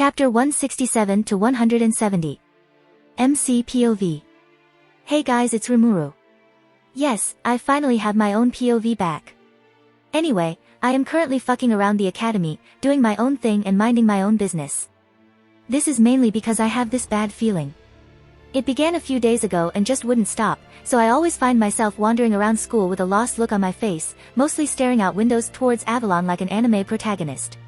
Chapter 167 to 170. MC POV. Hey guys, it's Rimuru. Yes, I finally have my own POV back. Anyway, I am currently fucking around the academy, doing my own thing and minding my own business. This is mainly because I have this bad feeling. It began a few days ago and just wouldn't stop, so I always find myself wandering around school with a lost look on my face, mostly staring out windows towards Avalon like an anime protagonist.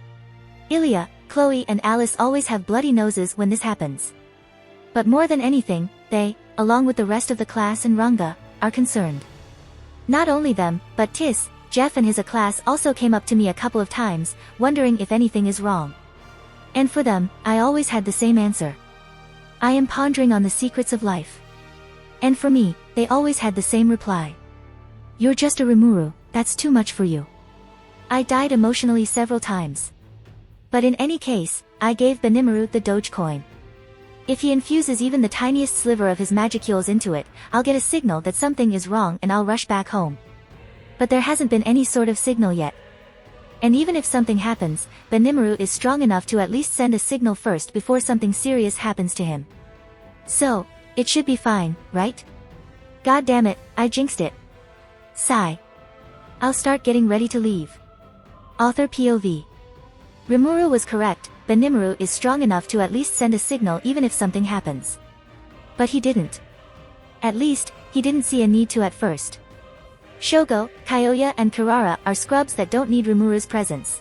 Ilya, Chloe and Alice always have bloody noses when this happens. But more than anything, they, along with the rest of the class and Ranga, are concerned. Not only them, but Tis, Jeff and his class also came up to me a couple of times, wondering if anything is wrong. And for them, I always had the same answer. I am pondering on the secrets of life. And for me, they always had the same reply. You're just a Rimuru, that's too much for you. I died emotionally several times. But in any case, I gave Benimaru the Dogecoin. If he infuses even the tiniest sliver of his magicules into it, I'll get a signal that something is wrong and I'll rush back home. But there hasn't been any sort of signal yet. And even if something happens, Benimaru is strong enough to at least send a signal first before something serious happens to him. So, it should be fine, right? God damn it, I jinxed it. Sigh. I'll start getting ready to leave. Author POV. Rimuru was correct, Benimaru is strong enough to at least send a signal even if something happens. But he didn't. At least, he didn't see a need to at first. Shogo, Kyoya and Kirara are scrubs that don't need Rimuru's presence.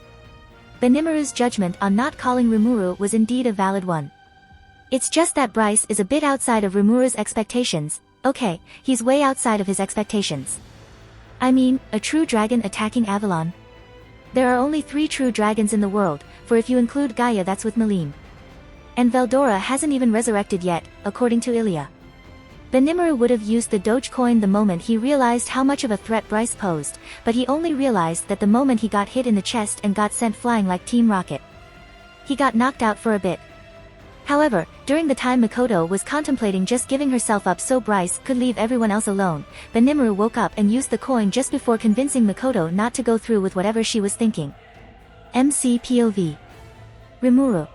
Benimaru's judgment on not calling Rimuru was indeed a valid one. It's just that Bryce is a bit outside of Rimuru's expectations. Okay, he's way outside of his expectations. I mean, a true dragon attacking Avalon. There are only 3 true dragons in the world, for if you include Gaia that's with Malim. And Veldora hasn't even resurrected yet, according to Ilya. Benimaru would have used the Dogecoin the moment he realized how much of a threat Bryce posed, but he only realized that the moment he got hit in the chest and got sent flying like Team Rocket. He got knocked out for a bit. However, during the time Makoto was contemplating just giving herself up so Bryce could leave everyone else alone, Benimaru woke up and used the coin just before convincing Makoto not to go through with whatever she was thinking. MC POV. Rimuru.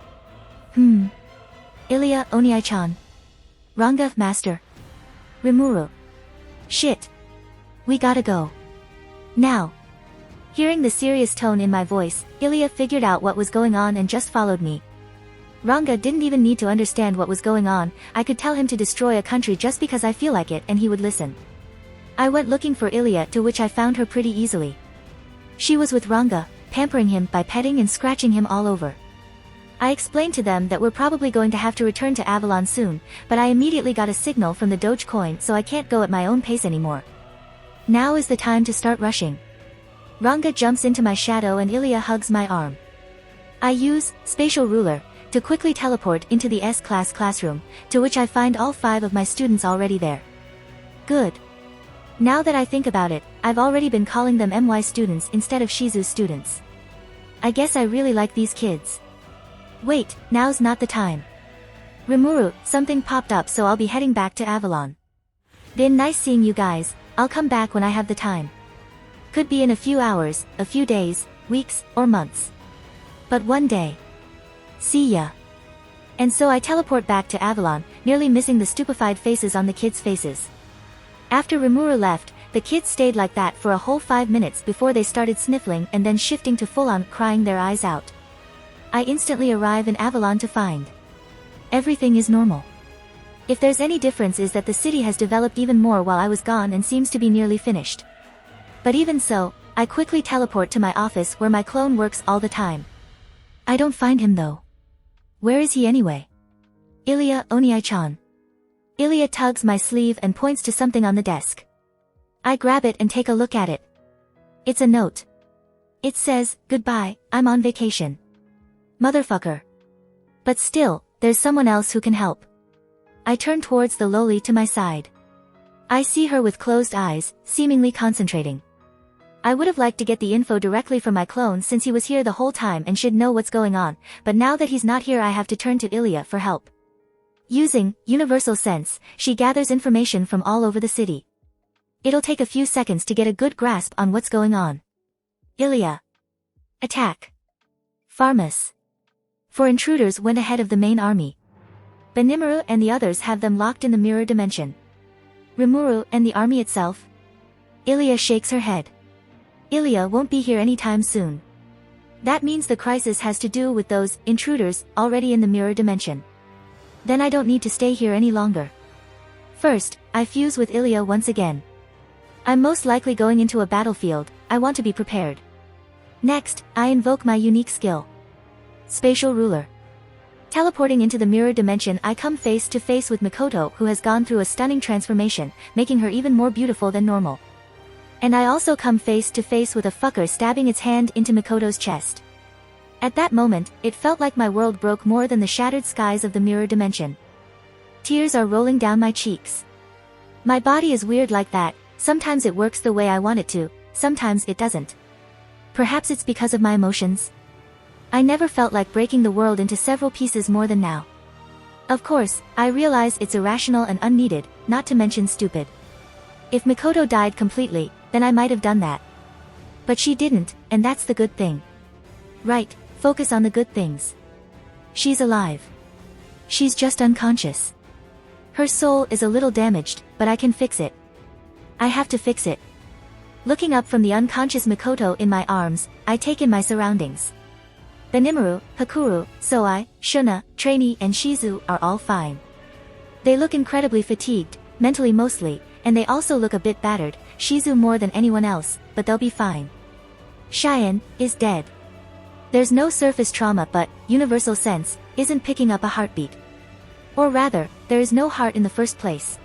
Ilya Oniai-chan. Ranga Master. Rimuru. Shit. We gotta go. Now. Hearing the serious tone in my voice, Ilya figured out what was going on and just followed me. Ranga didn't even need to understand what was going on, I could tell him to destroy a country just because I feel like it and he would listen. I went looking for Ilya, to which I found her pretty easily. She was with Ranga, pampering him by petting and scratching him all over. I explained to them that we're probably going to have to return to Avalon soon, but I immediately got a signal from the Dogecoin so I can't go at my own pace anymore. Now is the time to start rushing. Ranga jumps into my shadow and Ilya hugs my arm. I use Spatial Ruler to quickly teleport into the S-class classroom, to which I find all 5 of my students already there. Good. Now that I think about it, I've already been calling them MY students instead of Shizu students. I guess I really like these kids. Wait, now's not the time. Rimuru, something popped up so I'll be heading back to Avalon. Been nice seeing you guys, I'll come back when I have the time. Could be in a few hours, a few days, weeks, or months. But one day. See ya. And so I teleport back to Avalon, nearly missing the stupefied faces on the kids' faces. After Rimuru left, the kids stayed like that for a whole 5 minutes before they started sniffling and then shifting to full-on crying their eyes out. I instantly arrive in Avalon to find everything is normal. If there's any difference is that the city has developed even more while I was gone and seems to be nearly finished. But even so, I quickly teleport to my office where my clone works all the time. I don't find him though. Where is he anyway? Ilya Oniai-chan. Ilya tugs my sleeve and points to something on the desk. I grab it and take a look at it. It's a note. It says, "Goodbye, I'm on vacation." Motherfucker. But still, there's someone else who can help. I turn towards the loli to my side. I see her with closed eyes, seemingly concentrating. I would have liked to get the info directly from my clone since he was here the whole time and should know what's going on, but now that he's not here I have to turn to Ilya for help. Using universal sense, she gathers information from all over the city. It'll take a few seconds to get a good grasp on what's going on. Ilya. Attack. Pharmas. 4 intruders went ahead of the main army. Benimaru and the others have them locked in the mirror dimension. Rimuru and the army itself? Ilya shakes her head. Ilya won't be here anytime soon. That means the crisis has to do with those intruders already in the mirror dimension. Then I don't need to stay here any longer. First, I fuse with Ilya once again. I'm most likely going into a battlefield, I want to be prepared. Next, I invoke my unique skill. Spatial Ruler. Teleporting into the mirror dimension, I come face to face with Mikoto, who has gone through a stunning transformation, making her even more beautiful than normal. And I also come face to face with a fucker stabbing its hand into Mikoto's chest. At that moment, it felt like my world broke more than the shattered skies of the mirror dimension. Tears are rolling down my cheeks. My body is weird like that, sometimes it works the way I want it to, sometimes it doesn't. Perhaps it's because of my emotions. I never felt like breaking the world into several pieces more than now. Of course, I realize it's irrational and unneeded, not to mention stupid. If Mikoto died completely, then I might have done that. But she didn't, and that's the good thing. Right, focus on the good things. She's alive. She's just unconscious. Her soul is a little damaged, but I can fix it. I have to fix it. Looking up from the unconscious Mikoto in my arms, I take in my surroundings. Benimaru, Hakuru, Soai, Shuna, Trainee and Shizu are all fine. They look incredibly fatigued, mentally mostly, and they also look a bit battered, Shizu more than anyone else, but they'll be fine. Cheyenne is dead. There's no surface trauma, but universal sense isn't picking up a heartbeat. Or rather, there is no heart in the first place.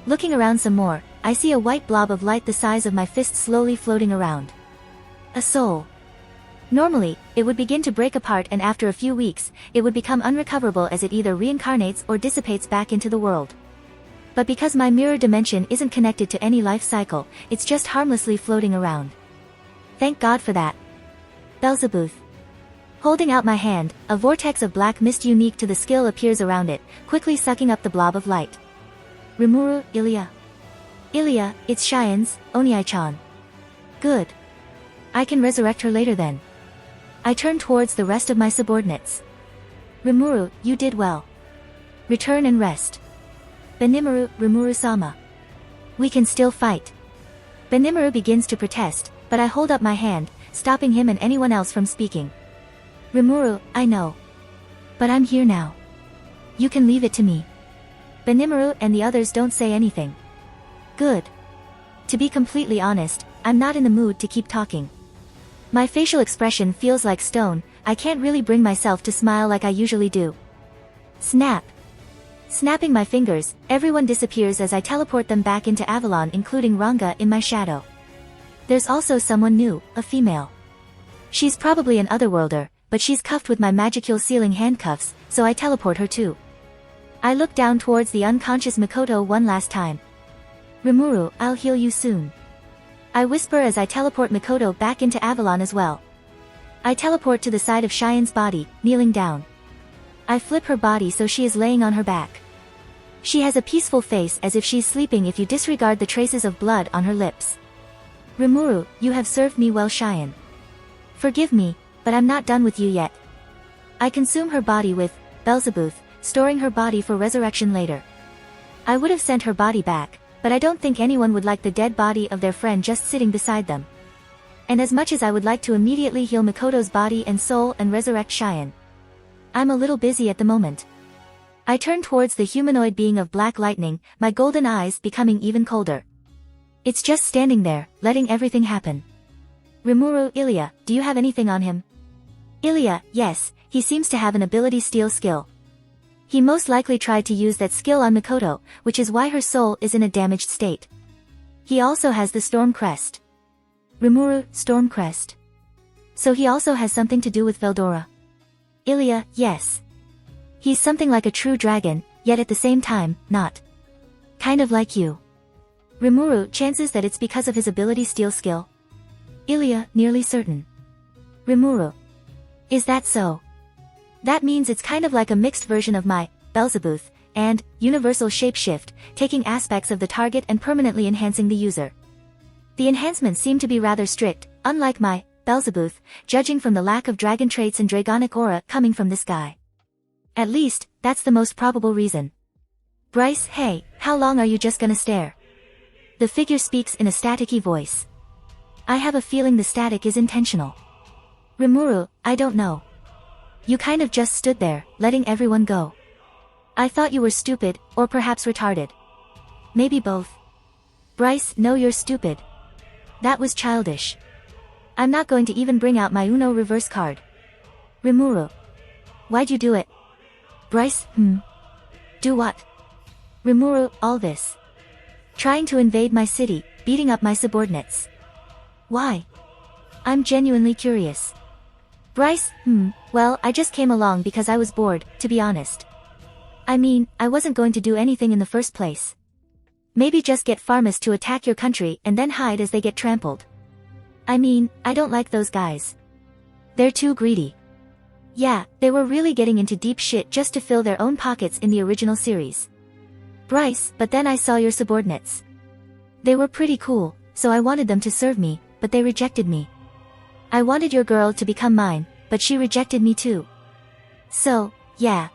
Looking around some more, I see a white blob of light the size of my fist slowly floating around. A soul. Normally, it would begin to break apart, and after a few weeks, it would become unrecoverable as it either reincarnates or dissipates back into the world. But because my mirror dimension isn't connected to any life cycle, it's just harmlessly floating around. Thank God for that. Belzebuth. Holding out my hand, a vortex of black mist unique to the skill appears around it, quickly sucking up the blob of light. Rimuru, Ilya. Ilya, it's Cheyenne's, Oniai-chan. Good. I can resurrect her later then. I turn towards the rest of my subordinates. Rimuru, you did well. Return and rest. Benimaru, Rimuru-sama. We can still fight. Benimaru begins to protest, but I hold up my hand, stopping him and anyone else from speaking. Rimuru, I know. But I'm here now. You can leave it to me. Benimaru and the others don't say anything. Good. To be completely honest, I'm not in the mood to keep talking. My facial expression feels like stone, I can't really bring myself to smile like I usually do. Snap. Snapping my fingers, everyone disappears as I teleport them back into Avalon, including Ranga in my shadow. There's also someone new, a female. She's probably an otherworlder, but she's cuffed with my magicule sealing handcuffs, so I teleport her too. I look down towards the unconscious Mikoto one last time. Rimuru, I'll heal you soon. I whisper as I teleport Mikoto back into Avalon as well. I teleport to the side of Cheyenne's body, kneeling down. I flip her body so she is laying on her back. She has a peaceful face as if she's sleeping if you disregard the traces of blood on her lips. Rimuru, you have served me well, Cheyenne. Forgive me, but I'm not done with you yet. I consume her body with Belzebuth, storing her body for resurrection later. I would have sent her body back, but I don't think anyone would like the dead body of their friend just sitting beside them. And as much as I would like to immediately heal Mikoto's body and soul and resurrect Cheyenne, I'm a little busy at the moment. I turn towards the humanoid being of black lightning, my golden eyes becoming even colder. It's just standing there, letting everything happen. Rimuru, Ilya, do you have anything on him? Ilya, yes, he seems to have an ability steal skill. He most likely tried to use that skill on Mikoto, which is why her soul is in a damaged state. He also has the Storm Crest. Rimuru, Storm Crest. So he also has something to do with Veldora. Ilya, yes. He's something like a true dragon, yet at the same time, not. Kind of like you. Rimuru, chances that it's because of his ability steal skill? Ilya, nearly certain. Rimuru. Is that so? That means it's kind of like a mixed version of my Belzebuth and universal shapeshift, taking aspects of the target and permanently enhancing the user. The enhancements seem to be rather strict, unlike my Beelzebub, judging from the lack of dragon traits and dragonic aura coming from this guy. At least, that's the most probable reason. Bryce, hey, how long are you just gonna stare? The figure speaks in a staticky voice. I have a feeling the static is intentional. Rimuru, I don't know. You kind of just stood there, letting everyone go. I thought you were stupid, or perhaps retarded. Maybe both. Bryce, no, you're stupid. That was childish. I'm not going to even bring out my Uno reverse card. Rimuru. Why'd you do it? Bryce, Do what? Rimuru, all this. Trying to invade my city, beating up my subordinates. Why? I'm genuinely curious. Bryce, well, I just came along because I was bored, to be honest. I mean, I wasn't going to do anything in the first place. Maybe just get farmers to attack your country and then hide as they get trampled. I mean, I don't like those guys. They're too greedy. Yeah, they were really getting into deep shit just to fill their own pockets in the original series. Bryce, but then I saw your subordinates. They were pretty cool, so I wanted them to serve me, but they rejected me. I wanted your girl to become mine, but she rejected me too. So, yeah.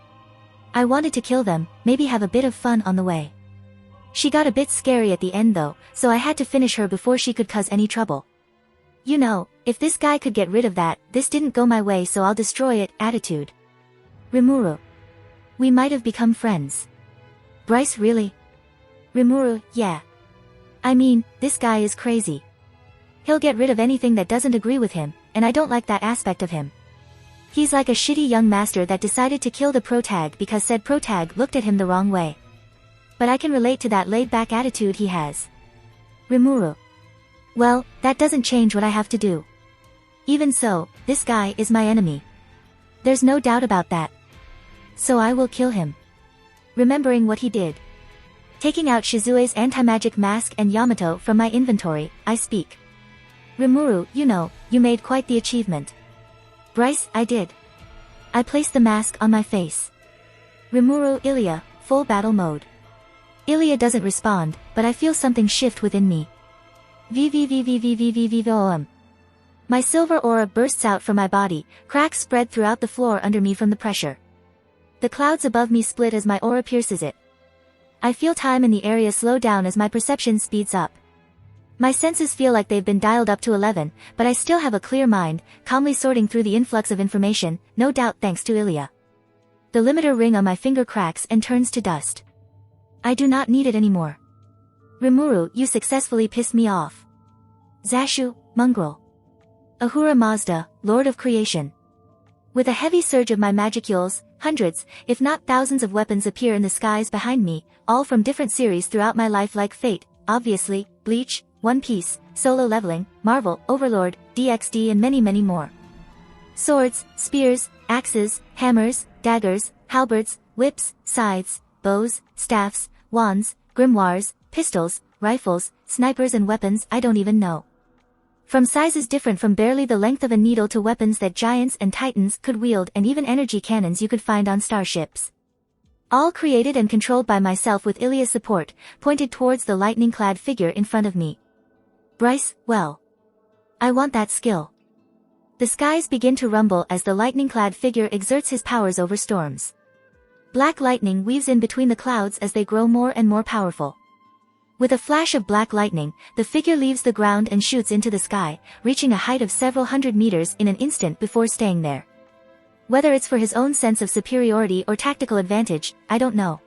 I wanted to kill them, maybe have a bit of fun on the way. She got a bit scary at the end though, so I had to finish her before she could cause any trouble. You know, if this guy could get rid of that, this didn't go my way so I'll destroy it, attitude. Rimuru. We might have become friends. Bryce, really? Rimuru, yeah. I mean, this guy is crazy. He'll get rid of anything that doesn't agree with him, and I don't like that aspect of him. He's like a shitty young master that decided to kill the protag because said protag looked at him the wrong way. But I can relate to that laid-back attitude he has. Rimuru. Well, that doesn't change what I have to do. Even so, this guy is my enemy. There's no doubt about that. So I will kill him. Remembering what he did. Taking out Shizue's anti-magic mask and Yamato from my inventory, I speak. Rimuru, you know, you made quite the achievement. Bryce, I did. I placed the mask on my face. Rimuru, Ilya, full battle mode. Ilya doesn't respond, but I feel something shift within me. VVVVVVVVVOM. My silver aura bursts out from my body, cracks spread throughout the floor under me from the pressure. The clouds above me split as my aura pierces it. I feel time in the area slow down as my perception speeds up. My senses feel like they've been dialed up to 11, but I still have a clear mind, calmly sorting through the influx of information, no doubt thanks to Ilya. The limiter ring on my finger cracks and turns to dust. I do not need it anymore. Rimuru, you successfully pissed me off. Zashu, mongrel. Ahura Mazda, Lord of Creation. With a heavy surge of my magicules, hundreds, if not thousands of weapons appear in the skies behind me, all from different series throughout my life like Fate, obviously, Bleach, One Piece, Solo Leveling, Marvel, Overlord, DxD and many many more. Swords, spears, axes, hammers, daggers, halberds, whips, scythes, bows, staffs, wands, grimoires, pistols, rifles, snipers and weapons I don't even know. From sizes different from barely the length of a needle to weapons that giants and titans could wield and even energy cannons you could find on starships. All created and controlled by myself with Ilya's support, pointed towards the lightning-clad figure in front of me. Bryce, well. I want that skill. The skies begin to rumble as the lightning-clad figure exerts his powers over storms. Black lightning weaves in between the clouds as they grow more and more powerful. With a flash of black lightning, the figure leaves the ground and shoots into the sky, reaching a height of several hundred meters in an instant before staying there. Whether it's for his own sense of superiority or tactical advantage, I don't know.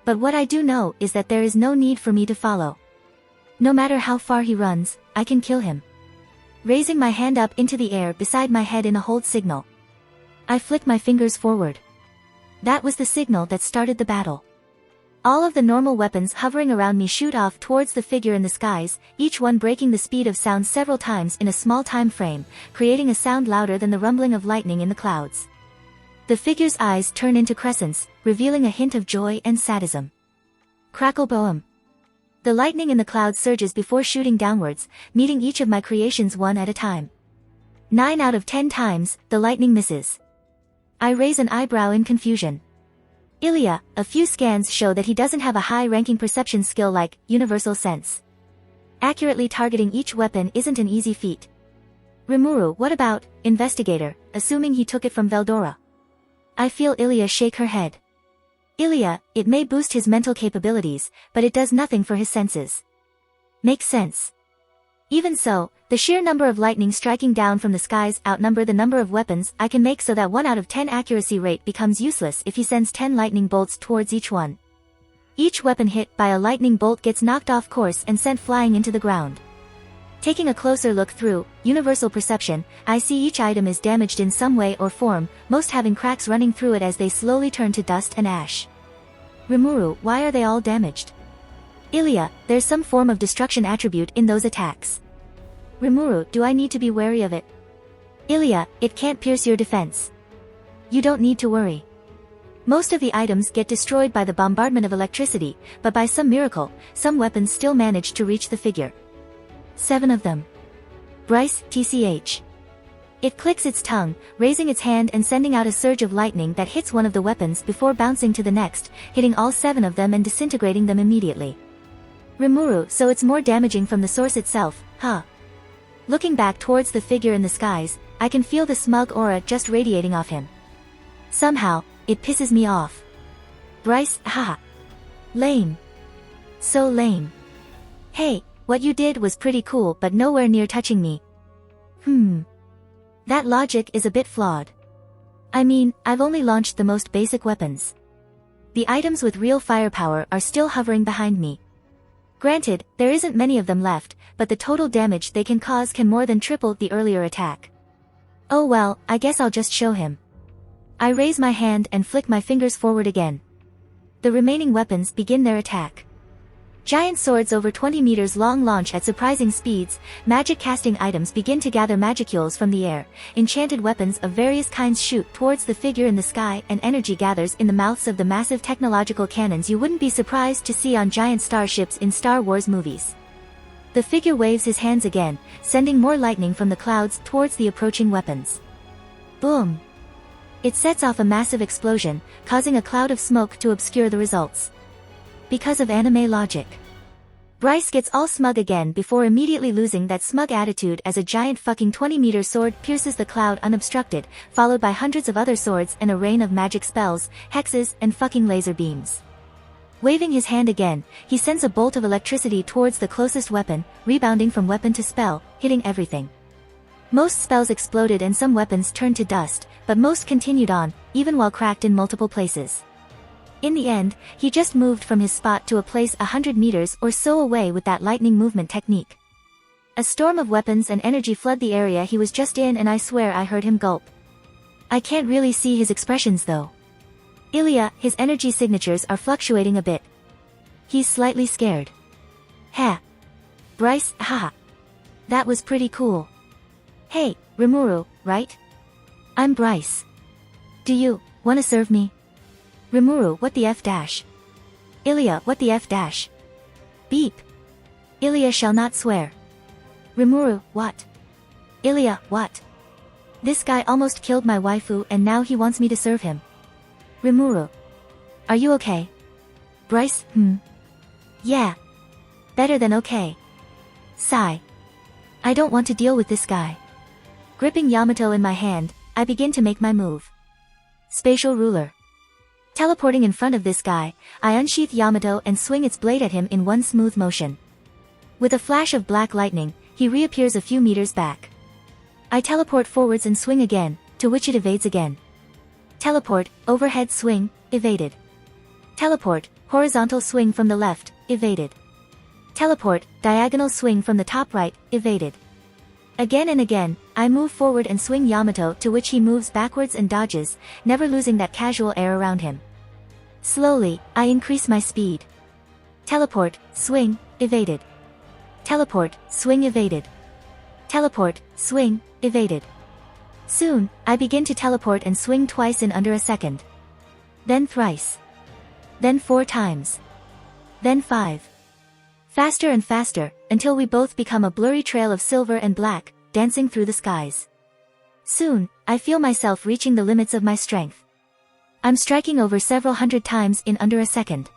But what I do know is that there is no need for me to follow. No matter how far he runs, I can kill him. Raising my hand up into the air beside my head in a hold signal. I flick my fingers forward. That was the signal that started the battle. All of the normal weapons hovering around me shoot off towards the figure in the skies, each one breaking the speed of sound several times in a small time frame, creating a sound louder than the rumbling of lightning in the clouds. The figure's eyes turn into crescents, revealing a hint of joy and sadism. Crackle boom. The lightning in the clouds surges before shooting downwards, meeting each of my creations one at a time. 9 out of 10 times, the lightning misses. I raise an eyebrow in confusion. Ilya, a few scans show that he doesn't have a high-ranking perception skill like universal sense. Accurately targeting each weapon isn't an easy feat. Rimuru, what about, investigator, assuming he took it from Veldora? I feel Ilya shake her head. Ilya, it may boost his mental capabilities, but it does nothing for his senses. Makes sense. Even so, the sheer number of lightning striking down from the skies outnumber the number of weapons I can make, so that 1 out of 10 accuracy rate becomes useless if he sends 10 lightning bolts towards each one. Each weapon hit by a lightning bolt gets knocked off course and sent flying into the ground. Taking a closer look through universal perception, I see each item is damaged in some way or form, most having cracks running through it as they slowly turn to dust and ash. Rimuru, why are they all damaged? Ilya, there's some form of destruction attribute in those attacks. Rimuru, do I need to be wary of it? Ilya, it can't pierce your defense. You don't need to worry. Most of the items get destroyed by the bombardment of electricity, but by some miracle, some weapons still manage to reach the figure. 7 of them. Bryce, TCH. It clicks its tongue, raising its hand and sending out a surge of lightning that hits one of the weapons before bouncing to the next, hitting all 7 of them and disintegrating them immediately. Rimuru, so it's more damaging from the source itself, huh? Looking back towards the figure in the skies, I can feel the smug aura just radiating off him. Somehow, it pisses me off. Bryce, haha. Lame. So lame. Hey, what you did was pretty cool but nowhere near touching me. That logic is a bit flawed. I mean, I've only launched the most basic weapons. The items with real firepower are still hovering behind me. Granted, there isn't many of them left, but the total damage they can cause can more than triple the earlier attack. Oh well, I guess I'll just show him. I raise my hand and flick my fingers forward again. The remaining weapons begin their attack. Giant swords over 20 meters long launch at surprising speeds, magic casting items begin to gather magicules from the air, enchanted weapons of various kinds shoot towards the figure in the sky, and energy gathers in the mouths of the massive technological cannons you wouldn't be surprised to see on giant starships in Star Wars movies. The figure waves his hands again, sending more lightning from the clouds towards the approaching weapons. Boom! It sets off a massive explosion, causing a cloud of smoke to obscure the results. Because of anime logic. Bryce gets all smug again before immediately losing that smug attitude as a giant fucking 20-meter sword pierces the cloud unobstructed, followed by hundreds of other swords and a rain of magic spells, hexes, and fucking laser beams. Waving his hand again, he sends a bolt of electricity towards the closest weapon, rebounding from weapon to spell, hitting everything. Most spells exploded and some weapons turned to dust, but most continued on, even while cracked in multiple places. In the end, he just moved from his spot to a place 100 meters or so away with that lightning movement technique. A storm of weapons and energy flood the area he was just in, and I swear I heard him gulp. I can't really see his expressions though. Ilya, his energy signatures are fluctuating a bit. He's slightly scared. Ha. Bryce, haha. That was pretty cool. Hey, Rimuru, right? I'm Bryce. Do you wanna serve me? Rimuru, what the F dash? Ilya, what the F dash? Beep. Ilya shall not swear. Rimuru, what? Ilya, what? This guy almost killed my waifu and now he wants me to serve him. Rimuru. Are you okay? Bryce, Yeah. Better than okay. Sigh. I don't want to deal with this guy. Gripping Yamato in my hand, I begin to make my move. Spatial ruler. Teleporting in front of this guy, I unsheath Yamato and swing its blade at him in one smooth motion. With a flash of black lightning, he reappears a few meters back. I teleport forwards and swing again, to which it evades again. Teleport, overhead swing, evaded. Teleport, horizontal swing from the left, evaded. Teleport, diagonal swing from the top right, evaded. Again and again, I move forward and swing Yamato, to which he moves backwards and dodges, never losing that casual air around him. Slowly, I increase my speed. Teleport, swing, evaded. Teleport, swing, evaded. Teleport, swing, evaded. Soon, I begin to teleport and swing twice in under a second. Then thrice. Then 4 times. Then 5. Faster and faster, until we both become a blurry trail of silver and black, dancing through the skies. Soon, I feel myself reaching the limits of my strength. I'm striking over several hundred times in under a second.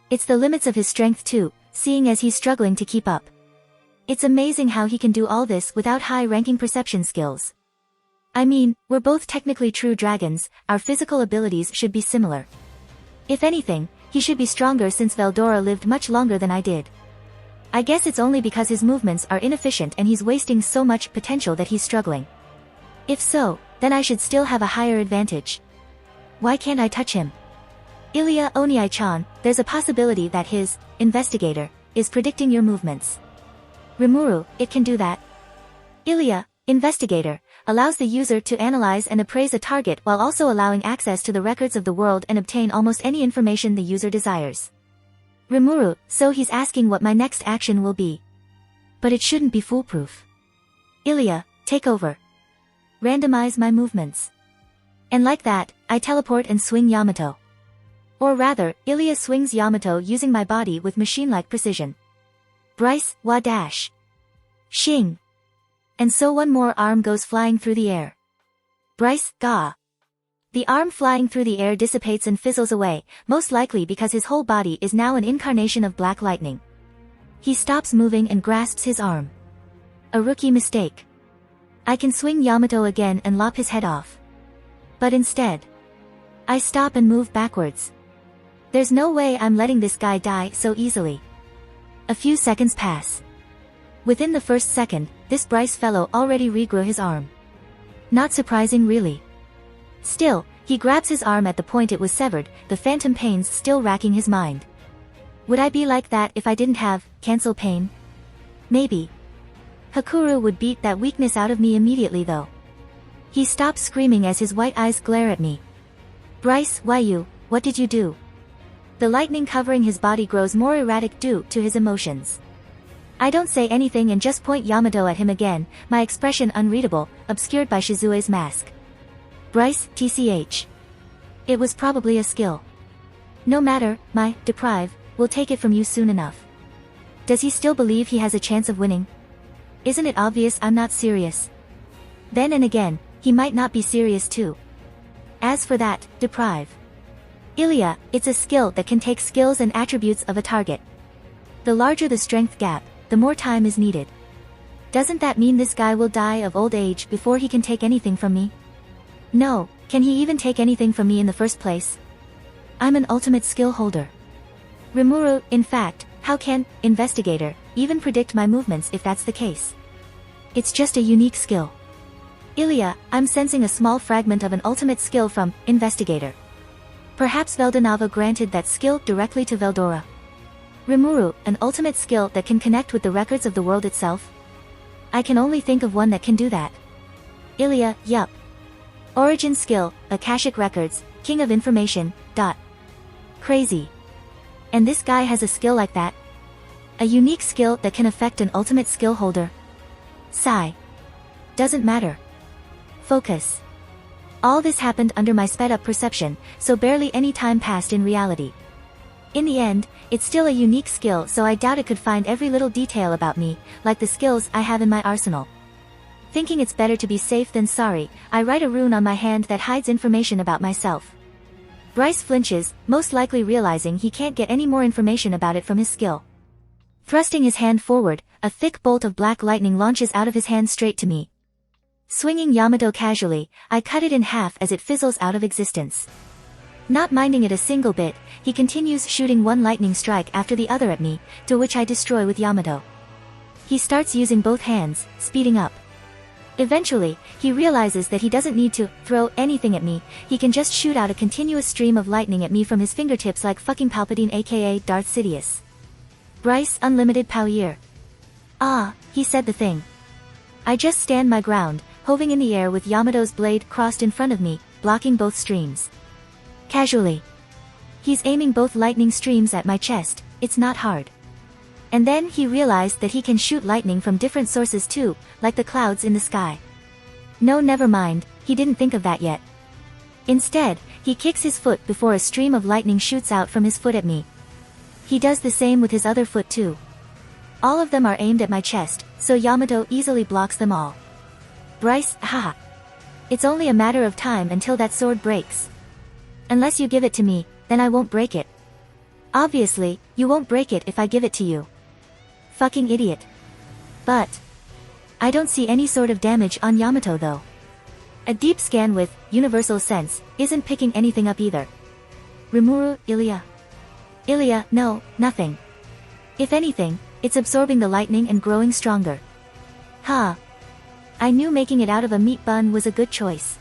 It's the limits of his strength too, seeing as he's struggling to keep up. It's amazing how he can do all this without high-ranking perception skills. I mean, we're both technically true dragons, our physical abilities should be similar. If anything, he should be stronger since Veldora lived much longer than I did. I guess it's only because his movements are inefficient and he's wasting so much potential that he's struggling. If so, then I should still have a higher advantage. Why can't I touch him? Ilya Oniai-chan, there's a possibility that his investigator is predicting your movements. Rimuru, it can do that. Ilya, investigator, allows the user to analyze and appraise a target while also allowing access to the records of the world and obtain almost any information the user desires. Rimuru, so he's asking what my next action will be. But it shouldn't be foolproof. Ilya, take over. Randomize my movements. And like that, I teleport and swing Yamato. Or rather, Ilya swings Yamato using my body with machine-like precision. Bryce, wa dash. Shing. And so one more arm goes flying through the air. Bryce, ga. The arm flying through the air dissipates and fizzles away, most likely because his whole body is now an incarnation of black lightning. He stops moving and grasps his arm. A rookie mistake. I can swing Yamato again and lop his head off. But instead, I stop and move backwards. There's no way I'm letting this guy die so easily. A few seconds pass. Within the first second, this Bryce fellow already regrew his arm. Not surprising really. Still, he grabs his arm at the point it was severed, the phantom pains still racking his mind. Would I be like that if I didn't have cancel pain? Maybe. Hakuru would beat that weakness out of me immediately though. He stops screaming as his white eyes glare at me. Bryce, why what did you do? The lightning covering his body grows more erratic due to his emotions. I don't say anything and just point Yamato at him again, my expression unreadable, obscured by Shizue's mask. Bryce, TCH. It was probably a skill. No matter, my deprive will take it from you soon enough. Does he still believe he has a chance of winning? Isn't it obvious I'm not serious? Then and again, he might not be serious too. As for that, deprive. Ilya, it's a skill that can take skills and attributes of a target. The larger the strength gap, the more time is needed. Doesn't that mean this guy will die of old age before he can take anything from me? No, can he even take anything from me in the first place? I'm an ultimate skill holder. Rimuru, in fact, how can investigator even predict my movements if that's the case? It's just a unique skill. Ilya, I'm sensing a small fragment of an ultimate skill from investigator. Perhaps Veldanava granted that skill directly to Veldora. Rimuru, an ultimate skill that can connect with the records of the world itself? I can only think of one that can do that. Ilya, yup. Origin skill, Akashic Records, King of Information, dot. Crazy. And this guy has a skill like that? A unique skill that can affect an ultimate skill holder? Sigh. Doesn't matter. Focus. All this happened under my sped-up perception, so barely any time passed in reality. In the end, it's still a unique skill so I doubt it could find every little detail about me, like the skills I have in my arsenal. Thinking it's better to be safe than sorry, I write a rune on my hand that hides information about myself. Bryce flinches, most likely realizing he can't get any more information about it from his skill. Thrusting his hand forward, a thick bolt of black lightning launches out of his hand straight to me. Swinging Yamato casually, I cut it in half as it fizzles out of existence. Not minding it a single bit, he continues shooting one lightning strike after the other at me, to which I destroy with Yamato. He starts using both hands, speeding up. Eventually, he realizes that he doesn't need to throw anything at me, he can just shoot out a continuous stream of lightning at me from his fingertips like fucking Palpatine aka Darth Sidious. Bryce, unlimited power. Ah, he said the thing. I just stand my ground, hoving in the air with Yamato's blade crossed in front of me, blocking both streams. Casually. He's aiming both lightning streams at my chest, it's not hard. And then he realized that he can shoot lightning from different sources too, like the clouds in the sky. No, never mind, he didn't think of that yet. Instead, he kicks his foot before a stream of lightning shoots out from his foot at me. He does the same with his other foot too. All of them are aimed at my chest, so Yamato easily blocks them all. Bryce, haha. It's only a matter of time until that sword breaks. Unless you give it to me, then I won't break it. Obviously, you won't break it if I give it to you. Fucking idiot. But I don't see any sort of damage on Yamato though. A deep scan with universal sense isn't picking anything up either. Rimuru, Ilya. Ilya, no, nothing. If anything, it's absorbing the lightning and growing stronger. Huh. I knew making it out of a meat bun was a good choice.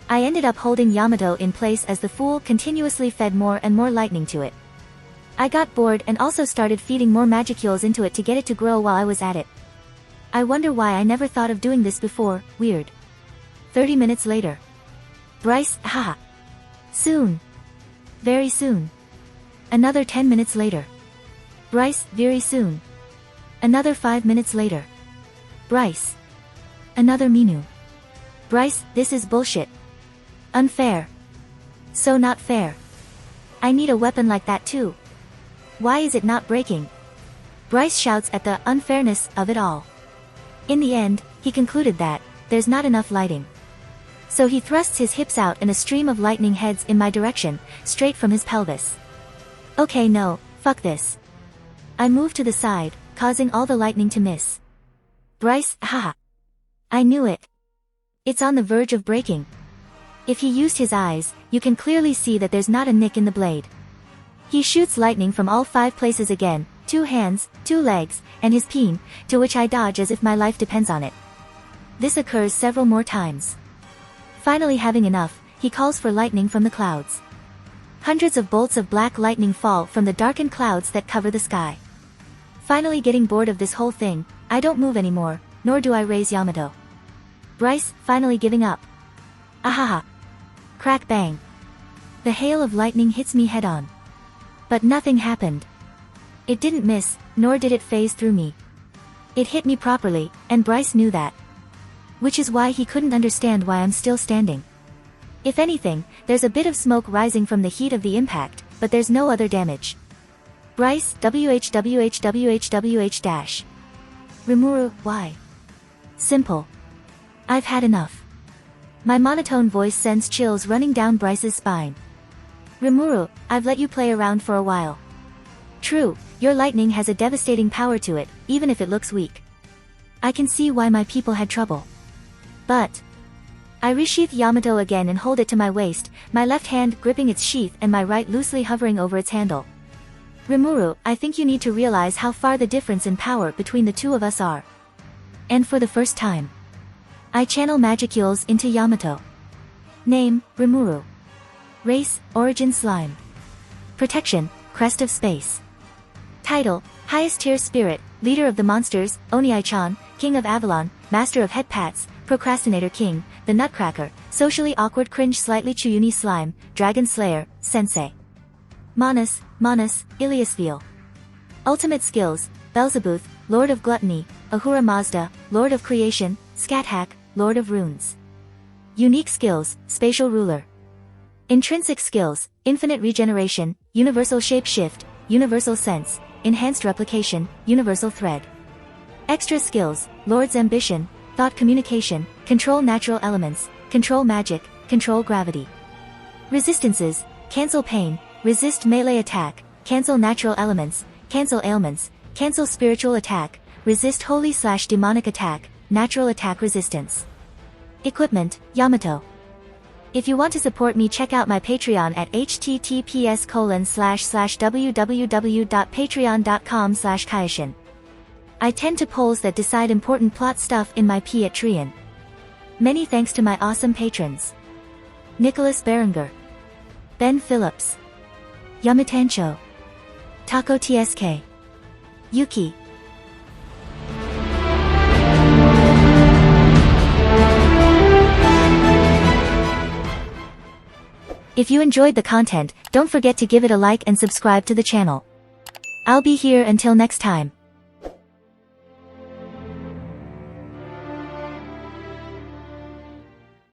I ended up holding Yamato in place as the fool continuously fed more and more lightning to it. I got bored and also started feeding more magicules into it to get it to grow while I was at it. I wonder why I never thought of doing this before, weird. 30 minutes later. Bryce, haha. Soon. Very soon. Another 10 minutes later. Bryce, very soon. Another 5 minutes later. Bryce. Another Minu. Bryce, this is bullshit. Unfair. So not fair. I need a weapon like that too. Why is it not breaking? Bryce shouts at the unfairness of it all. In the end, he concluded that there's not enough lighting. So he thrusts his hips out and a stream of lightning heads in my direction, straight from his pelvis. Okay, no, fuck this. I move to the side, causing all the lightning to miss. Bryce, haha. I knew it. It's on the verge of breaking. If he used his eyes, you can clearly see that there's not a nick in the blade. He shoots lightning from all 5 places again, 2 hands, 2 legs, and his peen, to which I dodge as if my life depends on it. This occurs several more times. Finally having enough, he calls for lightning from the clouds. Hundreds of bolts of black lightning fall from the darkened clouds that cover the sky. Finally getting bored of this whole thing, I don't move anymore, nor do I raise Yamato. Bryce, finally giving up. Ahaha. Crack bang. The hail of lightning hits me head on. But nothing happened. It didn't miss, nor did it phase through me. It hit me properly, and Bryce knew that. Which is why he couldn't understand why I'm still standing. If anything, there's a bit of smoke rising from the heat of the impact, but there's no other damage. Bryce, WH. Rimuru, why? Simple. I've had enough. My monotone voice sends chills running down Bryce's spine. Rimuru, I've let you play around for a while. True, your lightning has a devastating power to it, even if it looks weak. I can see why my people had trouble. But I resheath Yamato again and hold it to my waist, my left hand gripping its sheath and my right loosely hovering over its handle. Rimuru, I think you need to realize how far the difference in power between the two of us are. And for the first time, I channel magicules into Yamato. Name, Rimuru. Race, Origin Slime. Protection, Crest of Space. Title, Highest Tier Spirit, Leader of the Monsters, Oniai-chan, King of Avalon, Master of Head Pats, Procrastinator King, The Nutcracker, Socially Awkward Cringe Slightly Chuyuni Slime, Dragon Slayer, Sensei. Manus, Iliasviel. Ultimate Skills, Belzebuth, Lord of Gluttony, Ahura Mazda, Lord of Creation, Scathach, Lord of Runes. Unique Skills, Spatial Ruler. Intrinsic Skills, Infinite Regeneration, Universal Shape Shift, Universal Sense, Enhanced Replication, Universal Thread. Extra Skills, Lord's Ambition, Thought Communication, Control Natural Elements, Control Magic, Control Gravity. Resistances, Cancel Pain, Resist Melee Attack, Cancel Natural Elements, Cancel Ailments, Cancel Spiritual Attack, Resist Holy/Demonic Attack, Natural Attack Resistance. Equipment, Yamato. If you want to support me, check out my Patreon at https://www.patreon.com/Kaioshin. I tend to polls that decide important plot stuff in my P at Trian. Many thanks to my awesome patrons. Nicholas Berenger, Ben Phillips, Yamatancho, Taco TSK, Yuki. If you enjoyed the content, don't forget to give it a like and subscribe to the channel. I'll be here until next time.